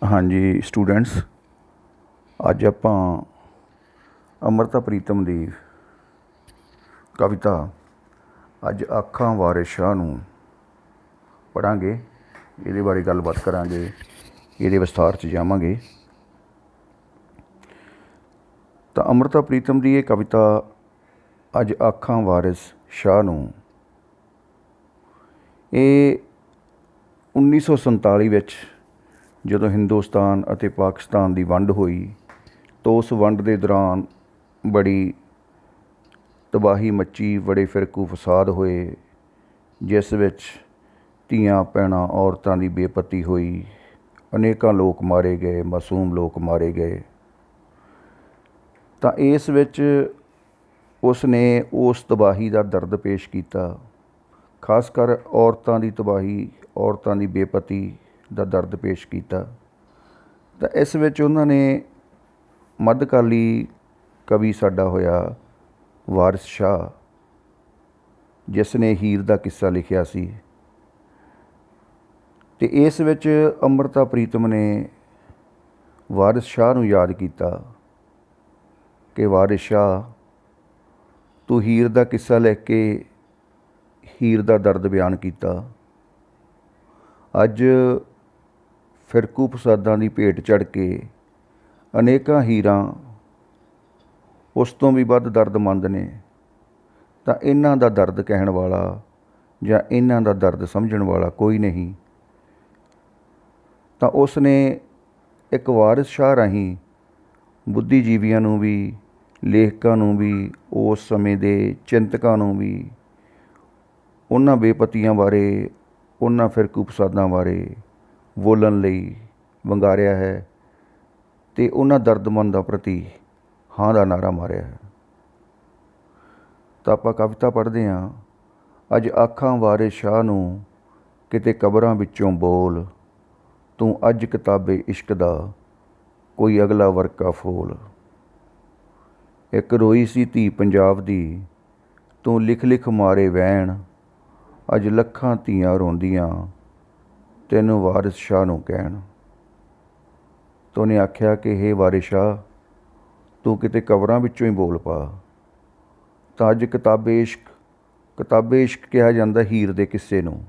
हाँ जी स्टूडेंट्स, अज आपां अमृता प्रीतम दी कविता अज आखां वारिस शाह नूं पढ़ांगे। इहदे बारे गलबात करांगे, इहदे विस्तार च जावांगे। तो अमृता प्रीतम दी ये कविता अज आखां वारिस शाह नूं, ये 1947 विच ਜਦੋਂ ਹਿੰਦੁਸਤਾਨ ਅਤੇ ਪਾਕਿਸਤਾਨ ਦੀ ਵੰਡ ਹੋਈ ਤਾਂ ਉਸ ਵੰਡ ਦੇ ਦੌਰਾਨ ਬੜੀ ਤਬਾਹੀ ਮੱਚੀ, ਬੜੇ ਫਿਰਕੂ ਫਸਾਦ ਹੋਏ, ਜਿਸ ਵਿੱਚ ਧੀਆਂ ਭੈਣਾਂ ਔਰਤਾਂ ਦੀ ਬੇਪਤੀ ਹੋਈ, ਅਨੇਕਾਂ ਲੋਕ ਮਾਰੇ ਗਏ, ਮਾਸੂਮ ਲੋਕ ਮਾਰੇ ਗਏ। ਤਾਂ ਇਸ ਵਿੱਚ ਉਸ ਨੇ ਉਸ ਤਬਾਹੀ ਦਾ ਦਰਦ ਪੇਸ਼ ਕੀਤਾ, ਖਾਸ ਕਰ ਔਰਤਾਂ ਦੀ ਤਬਾਹੀ, ਔਰਤਾਂ ਦੀ ਬੇਪਤੀ ਦਾ ਦਰਦ ਪੇਸ਼ ਕੀਤਾ। ਤਾਂ ਇਸ ਵਿੱਚ ਉਹਨਾਂ ਨੇ ਮੱਧਕਾਲੀ ਕਵੀ ਸਾਡਾ ਹੋਇਆ ਵਾਰਿਸ ਸ਼ਾਹ, ਜਿਸ ਨੇ ਹੀਰ ਦਾ ਕਿੱਸਾ ਲਿਖਿਆ ਸੀ। ਅਤੇ ਇਸ ਵਿੱਚ ਅੰਮ੍ਰਿਤਾ ਪ੍ਰੀਤਮ ਨੇ ਵਾਰਿਸ ਸ਼ਾਹ ਨੂੰ ਯਾਦ ਕੀਤਾ ਕਿ ਵਾਰਿਸ ਸ਼ਾਹ, ਤੂੰ ਹੀਰ ਦਾ ਕਿੱਸਾ ਲਿਖ ਕੇ ਹੀਰ ਦਾ ਦਰਦ ਬਿਆਨ ਕੀਤਾ। ਅੱਜ ਫਿਰਕੂ ਫਸਾਦਾਂ ਦੀ ਭੇਟ ਚੜ੍ਹ ਕੇ ਅਨੇਕਾਂ ਹੀਰਾਂ ਉਸ ਤੋਂ ਵੀ ਵੱਧ ਦਰਦਮੰਦ ਨੇ। ਤਾਂ ਇਹਨਾਂ ਦਾ ਦਰਦ ਕਹਿਣ ਵਾਲਾ ਜਾਂ ਇਹਨਾਂ ਦਾ ਦਰਦ ਸਮਝਣ ਵਾਲਾ ਕੋਈ ਨਹੀਂ। ਤਾਂ ਉਸ ਨੇ ਇੱਕ ਵਾਰਿਸ ਸ਼ਾਹ ਰਾਹੀਂ ਬੁੱਧੀਜੀਵੀਆਂ ਨੂੰ ਵੀ, ਲੇਖਕਾਂ ਨੂੰ ਵੀ, ਉਸ ਸਮੇਂ ਦੇ ਚਿੰਤਕਾਂ ਨੂੰ ਵੀ ਉਹਨਾਂ ਬੇਪਤੀਆਂ ਬਾਰੇ, ਉਹਨਾਂ ਫਿਰਕੂ ਫਸਾਦਾਂ ਬਾਰੇ ਬੋਲਣ ਲਈ ਵੰਗਾਰਿਆ ਹੈ ਅਤੇ ਉਹਨਾਂ ਦਰਦਮੰਦਾਂ ਪ੍ਰਤੀ ਹਾਂ ਦਾ ਨਾਅਰਾ ਮਾਰਿਆ ਹੈ। ਤਾਂ ਆਪਾਂ ਕਵਿਤਾ ਪੜ੍ਹਦੇ ਹਾਂ। ਅੱਜ ਆਖਾਂ ਵਾਰਿਸ ਸ਼ਾਹ ਨੂੰ ਕਿਤੇ ਕਬਰਾਂ ਵਿੱਚੋਂ ਬੋਲ, ਤੂੰ ਅੱਜ ਕਿਤਾਬੇ ਇਸ਼ਕ ਦਾ ਕੋਈ ਅਗਲਾ ਵਰਕਾ ਫੋਲ। ਇੱਕ ਰੋਈ ਸੀ ਧੀ ਪੰਜਾਬ ਦੀ, ਤੂੰ ਲਿਖ ਲਿਖ ਮਾਰੇ ਵੈਣ, ਅੱਜ ਲੱਖਾਂ ਧੀਆਂ ਰੋਂਦੀਆਂ ਤੈਨੂੰ ਵਾਰਿਸ ਸ਼ਾਹ ਨੂੰ ਕਹਿਣ। ਤਾਂ ਉਹਨੇ ਆਖਿਆ ਕਿ ਹੇ ਵਾਰਿਸ ਸ਼ਾਹ, ਤੂੰ ਕਿਤੇ ਕਬਰਾਂ ਵਿੱਚੋਂ ਹੀ ਬੋਲ ਪਾ। ਤਾਂ ਅੱਜ ਕਿਤਾਬੇ ਇਸ਼ਕ ਕਿਹਾ ਜਾਂਦਾ ਹੀਰ ਦੇ ਕਿੱਸੇ ਨੂੰ।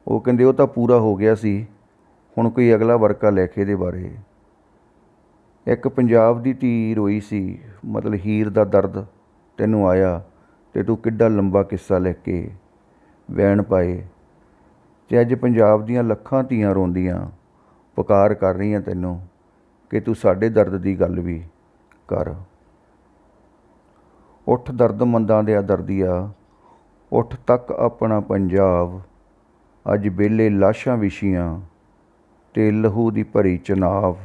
ਉਹ ਕਹਿੰਦੇ ਉਹ ਤਾਂ ਪੂਰਾ ਹੋ ਗਿਆ ਸੀ, ਹੁਣ ਕੋਈ ਅਗਲਾ ਵਰਕਾ ਲਿਖ ਇਹਦੇ ਬਾਰੇ। ਇੱਕ ਪੰਜਾਬ ਦੀ ਧੀ ਰੋਈ ਸੀ, ਮਤਲਬ ਹੀਰ ਦਾ ਦਰਦ ਤੈਨੂੰ ਆਇਆ ਅਤੇ ਤੂੰ ਕਿੱਡਾ ਲੰਬਾ ਕਿੱਸਾ ਲਿਖ ਕੇ ਵੈਣ ਪਾਏ। ਅਤੇ ਅੱਜ ਪੰਜਾਬ ਦੀਆਂ ਲੱਖਾਂ ਧੀਆਂ ਰੋਂਦੀਆਂ ਪੁਕਾਰ ਕਰ ਰਹੀਆਂ ਤੈਨੂੰ ਕਿ ਤੂੰ ਸਾਡੇ ਦਰਦ ਦੀ ਗੱਲ ਵੀ ਕਰ। ਉੱਠ ਦਰਦਮੰਦਾਂ ਦਿਆ ਦਰਦੀਆ, ਉੱਠ ਤੱਕ ਆਪਣਾ ਪੰਜਾਬ, ਅੱਜ ਵਿਹਲੇ ਲਾਸ਼ਾਂ ਵਿਛੀਆਂ ਅਤੇ ਲਹੂ ਦੀ ਭਰੀ ਚਨਾਬ।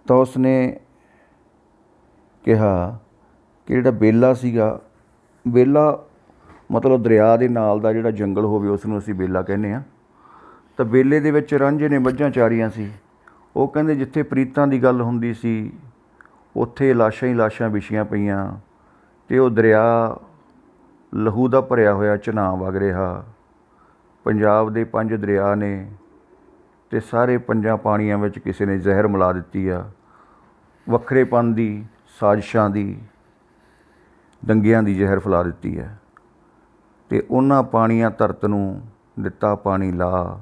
ਤਾਂ ਉਸ ਨੇ ਕਿਹਾ ਕਿ ਜਿਹੜਾ ਬੇਲਾ ਸੀਗਾ, ਬੇਲਾ ਮਤਲਬ ਦਰਿਆ ਦੇ ਨਾਲ ਦਾ ਜਿਹੜਾ ਜੰਗਲ ਹੋਵੇ ਉਸ ਨੂੰ ਅਸੀਂ ਬੇਲਾ ਕਹਿੰਦੇ ਹਾਂ। ਤਾਂ ਬੇਲੇ ਦੇ ਵਿੱਚ ਰਾਂਝੇ ਨੇ ਮੱਝਾਂ ਚਾਰੀਆਂ ਸੀ। ਉਹ ਕਹਿੰਦੇ ਜਿੱਥੇ ਪ੍ਰੀਤਾਂ ਦੀ ਗੱਲ ਹੁੰਦੀ ਸੀ ਉੱਥੇ ਲਾਸ਼ਾਂ ਹੀ ਲਾਸ਼ਾਂ ਵਿਛੀਆਂ ਪਈਆਂ, ਅਤੇ ਉਹ ਦਰਿਆ ਲਹੂ ਦਾ ਭਰਿਆ ਹੋਇਆ ਚਨਾਹ ਵਗ ਰਿਹਾ। ਪੰਜਾਬ ਦੇ 5 ਦਰਿਆ ਨੇ ਅਤੇ ਸਾਰੇ 5 ਪਾਣੀਆਂ ਵਿੱਚ ਕਿਸੇ ਨੇ ਜ਼ਹਿਰ ਮਿਲਾ ਦਿੱਤੀ ਆ। ਵੱਖਰੇਪਣ ਦੀ, ਸਾਜ਼ਿਸ਼ਾਂ ਦੀ, ਦੰਗਿਆਂ ਦੀ ਜ਼ਹਿਰ ਫੈਲਾ ਦਿੱਤੀ ਹੈ। ਅਤੇ ਉਹਨਾਂ ਪਾਣੀਆਂ ਧਰਤ ਨੂੰ ਦਿੱਤਾ ਪਾਣੀ ਲਾ,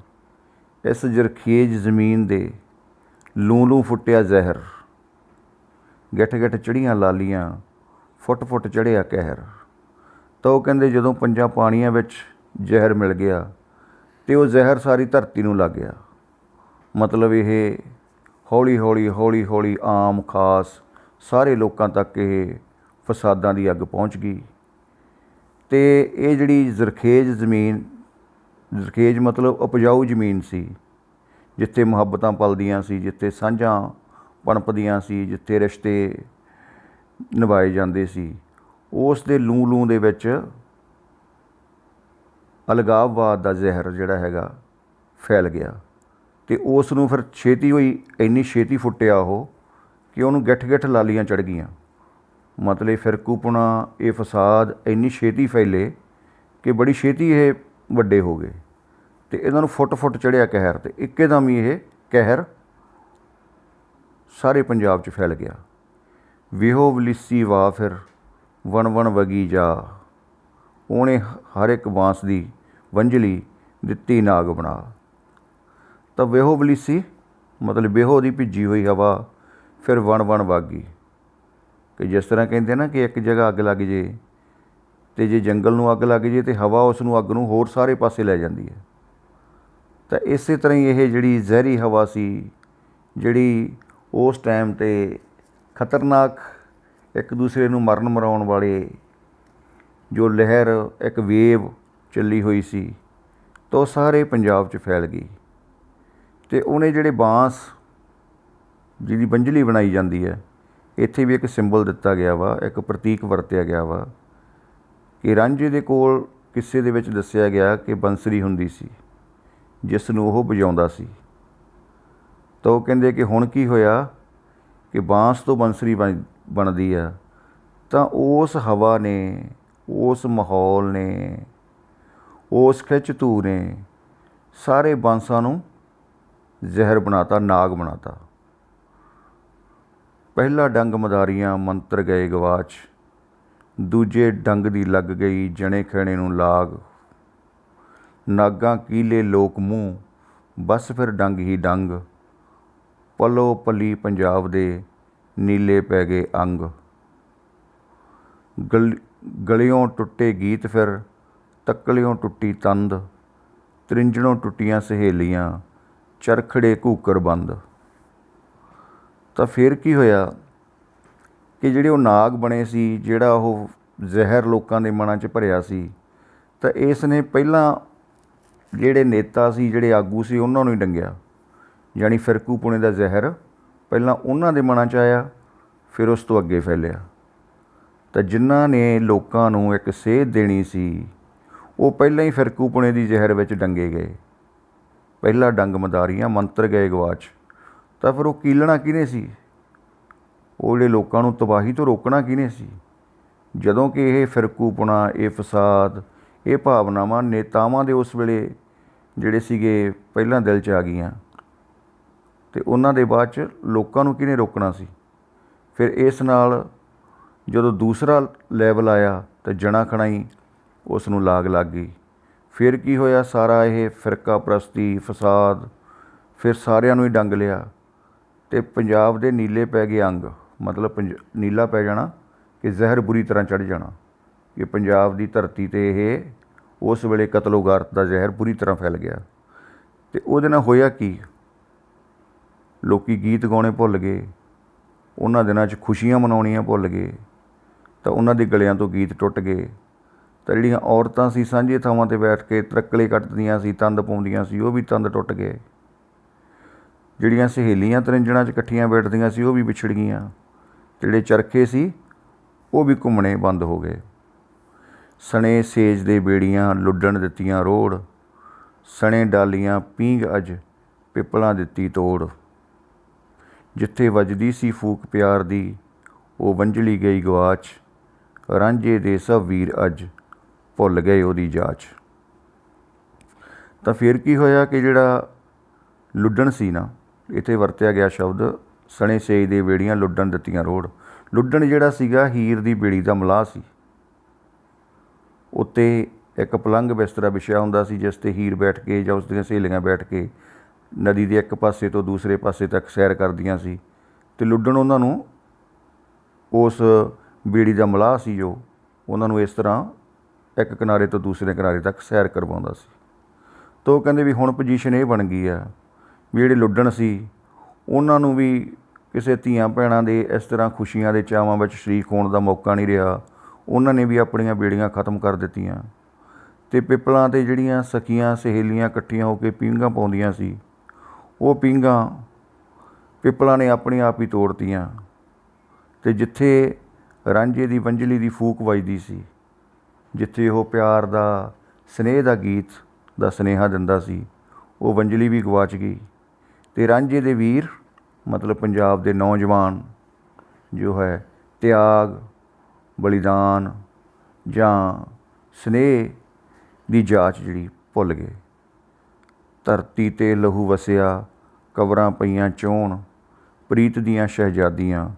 ਇਸ ਜਰਖੇਜ਼ ਜ਼ਮੀਨ ਦੇ ਲੂੰ ਲੂੰ ਫੁੱਟਿਆ ਜ਼ਹਿਰ, ਗਿੱਠ ਗਿੱਠ ਚੜ੍ਹੀਆਂ ਲਾਲੀਆਂ, ਫੁੱਟ ਫੁੱਟ ਚੜ੍ਹਿਆ ਕਹਿਰ। ਤਾਂ ਉਹ ਕਹਿੰਦੇ ਜਦੋਂ 5 ਪਾਣੀਆਂ ਵਿੱਚ ਜ਼ਹਿਰ ਮਿਲ ਗਿਆ ਅਤੇ ਉਹ ਜ਼ਹਿਰ ਸਾਰੀ ਧਰਤੀ ਨੂੰ ਲੱਗ ਗਿਆ। ਮਤਲਬ ਇਹ ਹੌਲੀ ਹੌਲੀ ਆਮ ਖਾਸ ਸਾਰੇ ਲੋਕਾਂ ਤੱਕ ਇਹ ਫਸਾਦਾਂ ਦੀ ਅੱਗ ਪਹੁੰਚ ਗਈ। ਅਤੇ ਇਹ ਜਿਹੜੀ ਜ਼ਰਖੇਜ਼ ਜ਼ਮੀਨ, ਜ਼ਰਖੇਜ਼ ਮਤਲਬ ਉਪਜਾਊ ਜ਼ਮੀਨ ਸੀ, ਜਿੱਥੇ ਮੁਹੱਬਤਾਂ ਪਲਦੀਆਂ ਸੀ, ਜਿੱਥੇ ਸਾਂਝਾਂ ਪਣਪਦੀਆਂ ਸੀ, ਜਿੱਥੇ ਰਿਸ਼ਤੇ ਨਿਭਾਏ ਜਾਂਦੇ ਸੀ, ਉਸ ਦੇ ਲੂੰ ਲੂੰ ਦੇ ਵਿੱਚ ਅਲਗਾਵਵਾਦ ਦਾ ਜ਼ਹਿਰ ਜਿਹੜਾ ਹੈਗਾ ਫੈਲ ਗਿਆ। ਅਤੇ ਉਸ ਨੂੰ ਫਿਰ ਛੇਤੀ ਹੋਈ, ਇੰਨੀ ਛੇਤੀ ਫੁੱਟਿਆ ਉਹ ਕਿ ਉਹਨੂੰ ਗਿੱਠ ਗਿੱਠ ਲਾਲੀਆਂ ਚੜ੍ਹ ਗਈਆਂ। ਮਤਲਬ ਫਿਰਕੂਪੁਣਾ, ਇਹ ਫਸਾਦ ਇੰਨੀ ਛੇਤੀ ਫੈਲੇ ਕਿ ਬੜੀ ਛੇਤੀ ਇਹ ਵੱਡੇ ਹੋ ਗਏ। ਤੇ ਇਹਨਾਂ ਨੂੰ ਫੁੱਟ ਚੜ੍ਹਿਆ ਕਹਿਰ, ਤੇ ਇੱਕਦਮ ਹੀ ਇਹ ਕਹਿਰ ਸਾਰੇ ਪੰਜਾਬ 'ਚ ਫੈਲ ਗਿਆ। ਵਿਹੋ ਵਲੀਸੀ ਵਾ ਫਿਰ ਵਣ ਵਣ ਵਗੀ ਜਾ, ਉਹਨੇ ਹਰ ਇੱਕ ਬਾਂਸ ਦੀ ਵੰਝਲੀ ਦਿੱਤੀ ਨਾਗ ਬਣਾ। ਤਾਂ ਵਿਹੋ ਵਲੀਸੀ ਮਤਲਬ ਵਿਹੋ ਦੀ ਭਿੱਜੀ ਹੋਈ ਹਵਾ, ਫਿਰ ਵਣ ਵਣ ਵਾਗੀ, ਕਿ ਜਿਸ ਤਰ੍ਹਾਂ ਕਹਿੰਦੇ ਨਾ ਕਿ ਇੱਕ ਜਗ੍ਹਾ ਅੱਗ ਲੱਗ ਜੇ ਅਤੇ ਜੇ ਜੰਗਲ ਨੂੰ ਅੱਗ ਲੱਗ ਜੇ ਤਾਂ ਹਵਾ ਉਸ ਨੂੰ ਅੱਗ ਨੂੰ ਹੋਰ ਸਾਰੇ ਪਾਸੇ ਲੈ ਜਾਂਦੀ ਹੈ। ਤਾਂ ਇਸੇ ਤਰ੍ਹਾਂ ਹੀ ਇਹ ਜਿਹੜੀ ਜ਼ਹਿਰੀ ਹਵਾ ਸੀ, ਜਿਹੜੀ ਉਸ ਟਾਈਮ 'ਤੇ ਖਤਰਨਾਕ ਇੱਕ ਦੂਸਰੇ ਨੂੰ ਮਰਨ ਮਰਾਉਣ ਵਾਲੇ ਜੋ ਲਹਿਰ, ਇੱਕ ਵੇਵ ਚੱਲੀ ਹੋਈ ਸੀ, ਤਾਂ ਉਹ ਸਾਰੇ ਪੰਜਾਬ 'ਚ ਫੈਲ ਗਈ। ਅਤੇ ਉਹਨੇ ਜਿਹੜੇ ਬਾਂਸ ਜਿਹਦੀ ਵੰਝਲੀ ਬਣਾਈ ਜਾਂਦੀ ਹੈ, ਇੱਥੇ ਵੀ ਇੱਕ ਸਿੰਬਲ ਦਿੱਤਾ ਗਿਆ ਵਾ, ਇੱਕ ਪ੍ਰਤੀਕ ਵਰਤਿਆ ਗਿਆ ਵਾ ਕਿ ਰਾਂਝੇ ਦੇ ਕੋਲ ਕਿੱਸੇ ਦੇ ਵਿੱਚ ਦੱਸਿਆ ਗਿਆ ਕਿ ਬੰਸਰੀ ਹੁੰਦੀ ਸੀ ਜਿਸ ਨੂੰ ਉਹ ਵਜਾਉਂਦਾ ਸੀ। ਤਾਂ ਉਹ ਕਹਿੰਦੇ ਕਿ ਹੁਣ ਕੀ ਹੋਇਆ ਕਿ ਬਾਂਸ ਤੋਂ ਬੰਸਰੀ ਬਣਦੀ ਆ, ਤਾਂ ਉਸ ਹਵਾ ਨੇ, ਉਸ ਮਾਹੌਲ ਨੇ, ਉਸ ਖਿੱਚ ਧੂ ਨੇ ਸਾਰੇ ਬਾਂਸਾਂ ਨੂੰ ਜ਼ਹਿਰ ਬਣਾਤਾ, ਨਾਗ ਬਣਾਤਾ। ਪਹਿਲਾ ਡੰਗ ਮਦਾਰੀਆਂ ਮੰਤਰ ਗਏ ਗਵਾਚ, ਦੂਜੇ ਡੰਗ ਦੀ ਲੱਗ ਗਈ ਜਣੇ ਖੈਣੇ ਨੂੰ ਲਾਗ। ਨਾਗਾਂ ਕੀਲੇ ਲੋਕ ਮੂੰਹ, ਬਸ ਫਿਰ ਡੰਗ ਹੀ ਡੰਗ, ਪਲੋ ਪਲੀ ਪੰਜਾਬ ਦੇ ਨੀਲੇ ਪੈ ਗਏ ਅੰਗ। ਗਲਿਓਂ ਟੁੱਟੇ ਗੀਤ ਫਿਰ, ਤੱਕਲਿਓਂ ਟੁੱਟੀ ਤੰਦ, ਤ੍ਰਿੰਜਣੋਂ ਟੁੱਟੀਆਂ ਸਹੇਲੀਆਂ, ਚਰਖੜੇ ਘੂਕਰ ਬੰਦ। ਤਾਂ ਫਿਰ ਕੀ ਹੋਇਆ ਕਿ ਜਿਹੜੇ ਉਹ ਨਾਗ ਬਣੇ ਸੀ, ਜਿਹੜਾ ਉਹ ਜ਼ਹਿਰ ਲੋਕਾਂ ਦੇ ਮਨਾਂ 'ਚ ਭਰਿਆ ਸੀ, ਤਾਂ ਇਸ ਨੇ ਪਹਿਲਾਂ ਜਿਹੜੇ ਨੇਤਾ ਸੀ, ਜਿਹੜੇ ਆਗੂ ਸੀ, ਉਹਨਾਂ ਨੂੰ ਹੀ ਡੰਗਿਆ। ਯਾਨੀ ਫਿਰਕੂਪੁਣੇ ਦਾ ਜ਼ਹਿਰ ਪਹਿਲਾਂ ਉਹਨਾਂ ਦੇ ਮਨਾਂ 'ਚ ਆਇਆ, ਫਿਰ ਉਸ ਤੋਂ ਅੱਗੇ ਫੈਲਿਆ। ਤਾਂ ਜਿਨ੍ਹਾਂ ਨੇ ਲੋਕਾਂ ਨੂੰ ਇੱਕ ਸੇਧ ਦੇਣੀ ਸੀ, ਉਹ ਪਹਿਲਾਂ ਹੀ ਫਿਰਕੂਪੁਣੇ ਦੀ ਜ਼ਹਿਰ ਵਿੱਚ ਡੰਗੇ ਗਏ। ਪਹਿਲਾ ਡੰਗ ਮਦਾਰੀਆਂ ਮੰਤਰ ਗਏ ਗਵਾਚ। ਤਾਂ ਫਿਰ ਉਹ ਕੀਲਣਾ ਕਿਹਨੇ ਸੀ? ਉਹ ਜਿਹੜੇ ਲੋਕਾਂ ਨੂੰ ਤਬਾਹੀ ਤੋਂ ਰੋਕਣਾ ਕਿਹਨੇ ਸੀ? ਜਦੋਂ ਕਿ ਇਹ ਫਿਰਕੂਪੁਣਾ, ਇਹ ਫਸਾਦ, ਇਹ ਭਾਵਨਾਵਾਂ ਨੇਤਾਵਾਂ ਦੇ ਉਸ ਵੇਲੇ ਜਿਹੜੇ ਸੀਗੇ ਪਹਿਲਾਂ ਦਿਲ 'ਚ ਆ ਗਈਆਂ, ਅਤੇ ਉਹਨਾਂ ਦੇ ਬਾਅਦ 'ਚ ਲੋਕਾਂ ਨੂੰ ਕਿਹਨੇ ਰੋਕਣਾ ਸੀ? ਫਿਰ ਇਸ ਨਾਲ ਜਦੋਂ ਦੂਸਰਾ ਲੈਵਲ ਆਇਆ ਤਾਂ ਜਣਾ ਖਣਾਈ ਉਸ ਨੂੰ ਲਾਗ ਲੱਗ ਗਈ। ਫਿਰ ਕੀ ਹੋਇਆ? ਸਾਰਾ ਇਹ ਫਿਰਕਾ ਪ੍ਰਸਤੀ, ਫਸਾਦ, ਫਿਰ ਸਾਰਿਆਂ ਨੂੰ ਹੀ ਡੰਗ ਲਿਆ ਅਤੇ ਪੰਜਾਬ ਦੇ ਨੀਲੇ ਪੈ ਗਏ ਅੰਗ। ਮਤਲਬ ਨੀਲਾ ਪੈ ਜਾਣਾ ਕਿ ਜ਼ਹਿਰ ਬੁਰੀ ਤਰ੍ਹਾਂ ਚੜ੍ਹ ਜਾਣਾ, ਕਿ ਪੰਜਾਬ ਦੀ ਧਰਤੀ 'ਤੇ ਇਹ ਉਸ ਵੇਲੇ ਕਤਲੋ ਗਾਰਤ ਦਾ ਜ਼ਹਿਰ ਬੁਰੀ ਤਰ੍ਹਾਂ ਫੈਲ ਗਿਆ। ਅਤੇ ਉਹਦੇ ਨਾਲ ਹੋਇਆ ਕੀ? ਲੋਕ ਗੀਤ ਗਾਉਣੇ ਭੁੱਲ ਗਏ, ਉਹਨਾਂ ਦਿਨਾਂ 'ਚ ਖੁਸ਼ੀਆਂ ਮਨਾਉਣੀਆਂ ਭੁੱਲ ਗਏ, ਤਾਂ ਉਹਨਾਂ ਦੇ ਗਲਿਆਂ ਤੋਂ ਗੀਤ ਟੁੱਟ ਗਏ। ਤਾਂ ਜਿਹੜੀਆਂ ਔਰਤਾਂ ਸੀ ਸਾਂਝੇ ਥਾਵਾਂ 'ਤੇ ਬੈਠ ਕੇ ਤਰੱਕਲੇ ਕੱਟਦੀਆਂ ਸੀ, ਤੰਦ ਪਾਉਂਦੀਆਂ ਸੀ, ਉਹ ਵੀ ਤੰਦ ਟੁੱਟ ਗਏ। ਜਿਹੜੀਆਂ ਸਹੇਲੀਆਂ ਤਰਿੰਜਣਾਂ 'ਚ ਇਕੱਠੀਆਂ ਬੈਠਦੀਆਂ ਸੀ, ਉਹ ਵੀ ਵਿਛੜ ਗਈਆਂ। ਜਿਹੜੇ ਚਰਖੇ ਸੀ ਉਹ ਵੀ ਘੁੰਮਣੇ ਬੰਦ ਹੋ ਗਏ। ਸਣੇ ਸੇਜ ਦੇ ਬੇੜੀਆਂ ਲੁੱਡਣ ਦਿੱਤੀਆਂ ਰੋੜ, ਸਣੇ ਡਾਲੀਆਂ ਪੀਂਘ ਅਜ ਪਿੱਪਲਾਂ ਦਿੱਤੀ ਤੋੜ। ਜਿੱਥੇ ਵੱਜਦੀ ਸੀ ਫੂਕ ਪਿਆਰ ਦੀ, ਉਹ ਵੰਝਲੀ ਗਈ ਗਵਾਚ, ਰਾਂਝੇ ਦੇ ਸਭ ਵੀਰ ਅੱਜ ਭੁੱਲ ਗਏ ਉਹਦੀ ਜਾਚ। ਤਾਂ ਫਿਰ ਕੀ ਹੋਇਆ ਕਿ ਜਿਹੜਾ ਲੁੱਡਣ ਸੀ ਨਾ, ਇੱਥੇ ਵਰਤਿਆ ਗਿਆ ਸ਼ਬਦ ਸਣੇ ਸੇਜ ਦੇ ਬੇੜੀਆਂ ਲੁੱਡਣ ਦਿੱਤੀਆਂ ਰੋੜ। ਲੁੱਡਣ ਜਿਹੜਾ ਸੀਗਾ ਹੀਰ ਦੀ ਬੇੜੀ ਦਾ ਮਲਾਹ ਸੀ। ਉੱਤੇ ਇੱਕ ਪਲੰਘ ਬਿਸਤਰਾ ਵਿਛਿਆ ਹੁੰਦਾ ਸੀ, ਜਿਸ 'ਤੇ ਹੀਰ ਬੈਠ ਕੇ ਜਾਂ ਉਸ ਦੀਆਂ ਸਹੇਲੀਆਂ ਬੈਠ ਕੇ ਨਦੀ ਦੇ ਇੱਕ ਪਾਸੇ ਤੋਂ ਦੂਸਰੇ ਪਾਸੇ ਤੱਕ ਸੈਰ ਕਰਦੀਆਂ ਸੀ, ਅਤੇ ਲੁੱਡਣ ਉਹਨਾਂ ਨੂੰ ਉਸ ਬੇੜੀ ਦਾ ਮਲਾਹ ਸੀ, ਜੋ ਉਹਨਾਂ ਨੂੰ ਇਸ ਤਰ੍ਹਾਂ ਇੱਕ ਕਿਨਾਰੇ ਤੋਂ ਦੂਸਰੇ ਕਿਨਾਰੇ ਤੱਕ ਸੈਰ ਕਰਵਾਉਂਦਾ ਸੀ। ਤਾਂ ਉਹ ਕਹਿੰਦੇ ਵੀ ਹੁਣ ਪੋਜੀਸ਼ਨ ਇਹ ਬਣ ਗਈ ਆ ਵੀ ਜਿਹੜੇ ਲੁੱਡਣ ਸੀ ਉਹਨਾਂ ਨੂੰ ਵੀ ਕਿਸੇ ਧੀਆਂ ਭੈਣਾਂ ਦੇ ਇਸ ਤਰ੍ਹਾਂ ਖੁਸ਼ੀਆਂ ਦੇ ਚਾਵਾਂ ਵਿੱਚ ਸ਼ਰੀਕ ਹੋਣ ਦਾ ਮੌਕਾ ਨਹੀਂ ਰਿਹਾ। ਉਹਨਾਂ ਨੇ ਵੀ ਆਪਣੀਆਂ ਬੇੜੀਆਂ ਖ਼ਤਮ ਕਰ ਦਿੱਤੀਆਂ, ਅਤੇ ਪਿੱਪਲਾਂ 'ਤੇ ਜਿਹੜੀਆਂ ਸਖੀਆਂ ਸਹੇਲੀਆਂ ਇਕੱਠੀਆਂ ਹੋ ਕੇ ਪੀਂਘਾਂ ਪਾਉਂਦੀਆਂ ਸੀ, ਉਹ ਪੀਂਘਾਂ ਪਿੱਪਲਾਂ ਨੇ ਆਪਣੀ ਆਪ ਹੀ ਤੋੜਤੀਆਂ। ਅਤੇ ਜਿੱਥੇ ਰਾਂਝੇ ਦੀ ਵੰਝਲੀ ਦੀ ਫੂਕ ਵੱਜਦੀ ਸੀ, ਜਿੱਥੇ ਉਹ ਪਿਆਰ ਦਾ, ਸਨੇਹ ਦਾ ਗੀਤ ਦਾ ਸੁਨੇਹਾ ਦਿੰਦਾ ਸੀ, ਉਹ ਵੰਝਲੀ ਵੀ ਗਵਾਚ ਗਈ। ਅਤੇ ਰਾਂਝੇ ਦੇ ਵੀਰ ਮਤਲਬ ਪੰਜਾਬ ਦੇ ਨੌਜਵਾਨ ਜੋ ਹੈ ਤਿਆਗ, ਬਲੀਦਾਨ ਜਾਂ ਸਨੇਹ ਦੀ ਜਾਚ ਜਿਹੜੀ ਭੁੱਲ ਗਏ। ਧਰਤੀ 'ਤੇ ਲਹੂ ਵਸਿਆ, ਕਬਰਾਂ ਪਈਆਂ ਚੋਣ, ਪ੍ਰੀਤ ਦੀਆਂ ਸ਼ਹਿਜ਼ਾਦੀਆਂ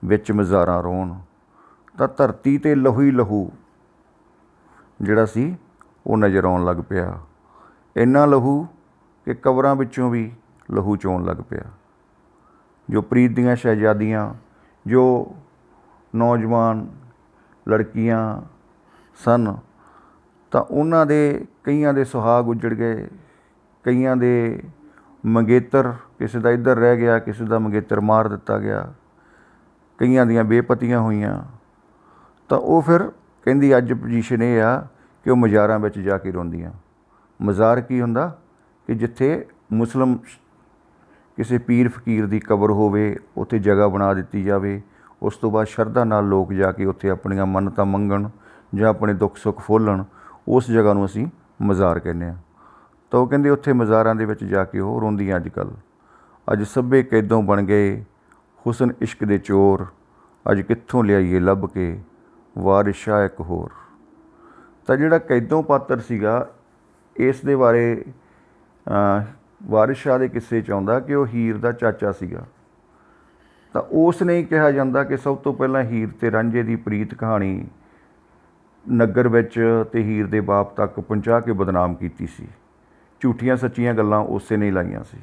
ਵਿੱਚ ਮਜ਼ਾਰਾਂ ਰੋਣ। ਤਾਂ ਧਰਤੀ 'ਤੇ ਲਹੂ ਹੀ ਲਹੂ ਜਿਹੜਾ ਸੀ ਉਹ ਨਜ਼ਰ ਆਉਣ ਲੱਗ ਪਿਆ। ਇੰਨਾ ਲਹੂ ਕਿ ਕਬਰਾਂ ਵਿੱਚੋਂ ਵੀ ਲਹੂ ਚੋਣ ਲੱਗ ਪਿਆ। ਜੋ ਪ੍ਰੀਤ ਦੀਆਂ ਸ਼ਹਿਜ਼ਾਦੀਆਂ, ਜੋ ਨੌਜਵਾਨ ਲੜਕੀਆਂ ਸਨ, ਤਾਂ ਉਹਨਾਂ ਦੇ ਕਈਆਂ ਦੇ ਸੁਹਾਗ ਉੱਜੜ ਗਏ, ਕਈਆਂ ਦੇ ਮੰਗੇਤਰ, ਕਿਸੇ ਦਾ ਇੱਧਰ ਰਹਿ ਗਿਆ, ਕਿਸੇ ਦਾ ਮੰਗੇਤਰ ਮਾਰ ਦਿੱਤਾ ਗਿਆ, ਕਈਆਂ ਦੀਆਂ ਬੇਪਤੀਆਂ ਹੋਈਆਂ। ਤਾਂ ਉਹ ਫਿਰ ਕਹਿੰਦੀ ਅੱਜ ਪੋਜੀਸ਼ਨ ਇਹ ਆ ਕਿ ਉਹ ਮਜ਼ਾਰਾਂ ਵਿੱਚ ਜਾ ਕੇ ਰੋਂਦੀਆਂ। ਮਜ਼ਾਰ ਕੀ ਹੁੰਦਾ ਕਿ ਜਿੱਥੇ ਮੁਸਲਿਮ ਕਿਸੇ ਪੀਰ ਫਕੀਰ ਦੀ ਕਬਰ ਹੋਵੇ, ਉੱਥੇ ਜਗ੍ਹਾ ਬਣਾ ਦਿੱਤੀ ਜਾਵੇ। ਉਸ ਤੋਂ ਬਾਅਦ ਸ਼ਰਧਾ ਨਾਲ ਲੋਕ ਜਾ ਕੇ ਉੱਥੇ ਆਪਣੀਆਂ ਮੰਨਤਾਂ ਮੰਗਣ ਜਾਂ ਆਪਣੇ ਦੁੱਖ ਸੁੱਖ ਫੋਲਣ। ਉਸ ਜਗ੍ਹਾ ਨੂੰ ਅਸੀਂ ਮਜ਼ਾਰ ਕਹਿੰਦੇ ਹਾਂ। ਤਾਂ ਉਹ ਕਹਿੰਦੇ ਉੱਥੇ ਮਜ਼ਾਰਾਂ ਦੇ ਵਿੱਚ ਜਾ ਕੇ ਉਹ ਰੋਂਦੀਆਂ। ਅੱਜ ਸਭੇ ਕੈਦੋਂ ਬਣ ਗਏ, ਹੁਸਨ ਇਸ਼ਕ ਦੇ ਚੋਰ, ਅੱਜ ਕਿੱਥੋਂ ਲਿਆਈਏ ਲੱਭ ਕੇ ਵਾਰਿਸ ਸ਼ਾਹ ਇੱਕ ਹੋਰ। ਤਾਂ ਜਿਹੜਾ ਕੈਦੋਂ ਪਾਤਰ ਸੀਗਾ, ਇਸ ਦੇ ਬਾਰੇ ਵਾਰਿਸ ਸ਼ਾਹ ਦੇ ਕਿੱਸੇ 'ਚ ਆਉਂਦਾ ਕਿ ਉਹ ਹੀਰ ਦਾ ਚਾਚਾ ਸੀਗਾ। ਤਾਂ ਉਸ ਨੇ ਹੀ ਕਿਹਾ ਜਾਂਦਾ ਕਿ ਸਭ ਤੋਂ ਪਹਿਲਾਂ ਹੀਰ ਅਤੇ ਰਾਂਝੇ ਦੀ ਪ੍ਰੀਤ ਕਹਾਣੀ ਨਗਰ ਵਿੱਚ ਅਤੇ ਹੀਰ ਦੇ ਬਾਪ ਤੱਕ ਪਹੁੰਚਾ ਕੇ ਬਦਨਾਮ ਕੀਤੀ ਸੀ। ਝੂਠੀਆਂ ਸੱਚੀਆਂ ਗੱਲਾਂ ਉਸੇ ਨੇ ਲਾਈਆਂ ਸੀ।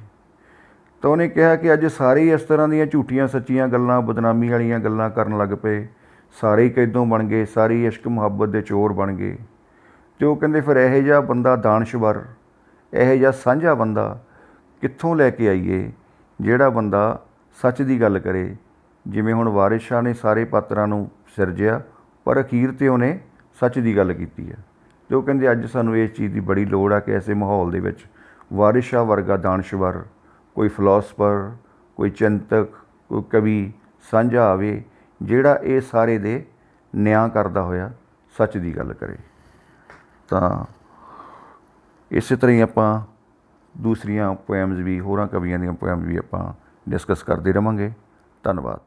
ਤਾਂ ਉਹਨੇ ਕਿਹਾ ਕਿ ਅੱਜ ਸਾਰੇ ਹੀ ਇਸ ਤਰ੍ਹਾਂ ਦੀਆਂ ਝੂਠੀਆਂ ਸੱਚੀਆਂ ਗੱਲਾਂ, ਬਦਨਾਮੀ ਵਾਲੀਆਂ ਗੱਲਾਂ ਕਰਨ ਲੱਗ ਪਏ। ਸਾਰੇ ਹੀ ਕੈਦੋਂ ਬਣ ਗਏ, ਸਾਰੇ ਹੀ ਇਸ਼ਕ ਮੁਹੱਬਤ ਦੇ ਚੋਰ ਬਣ ਗਏ। ਅਤੇ ਉਹ ਕਹਿੰਦੇ ਫਿਰ ਇਹੋ ਜਿਹਾ ਬੰਦਾ ਦਾਨਸ਼ਵਰ, ਇਹੋ ਜਿਹਾ ਸਾਂਝਾ ਬੰਦਾ ਕਿੱਥੋਂ ਲੈ ਕੇ ਆਈਏ ਜਿਹੜਾ ਬੰਦਾ ਸੱਚ ਦੀ ਗੱਲ ਕਰੇ। ਜਿਵੇਂ ਹੁਣ ਵਾਰਿਸ ਸ਼ਾਹ ਨੇ ਸਾਰੇ ਪਾਤਰਾਂ ਨੂੰ ਸਿਰਜਿਆ, ਪਰ ਅਖੀਰ 'ਤੇ ਉਹਨੇ ਸੱਚ ਦੀ ਗੱਲ ਕੀਤੀ ਹੈ। ਅਤੇ ਉਹ ਕਹਿੰਦੇ ਅੱਜ ਸਾਨੂੰ ਇਸ ਚੀਜ਼ ਦੀ ਬੜੀ ਲੋੜ ਆ ਕਿ ਐਸੇ ਮਾਹੌਲ ਦੇ ਵਿੱਚ ਵਾਰਿਸ ਸ਼ਾਹ ਵਰਗਾ ਦਾਨਸ਼ਵਰ, ਕੋਈ ਫਿਲਾਸਫਰ, ਕੋਈ ਚਿੰਤਕ, ਕੋਈ ਕਵੀ ਸਾਂਝਾ ਆਵੇ ਜਿਹੜਾ ਇਹ ਸਾਰੇ ਦੇ ਨਿਆਂ ਕਰਦਾ ਹੋਇਆ ਸੱਚ ਦੀ ਗੱਲ ਕਰੇ। ਤਾਂ ਇਸੇ ਤਰ੍ਹਾਂ ਹੀ ਆਪਾਂ ਦੂਸਰੀਆਂ ਪੋਇਮਸ ਵੀ, ਹੋਰਾਂ ਕਵੀਆਂ ਦੀਆਂ ਪੋਇਮਸ ਵੀ ਆਪਾਂ ਡਿਸਕਸ ਕਰਦੇ ਰਹਾਂਗੇ। ਧੰਨਵਾਦ।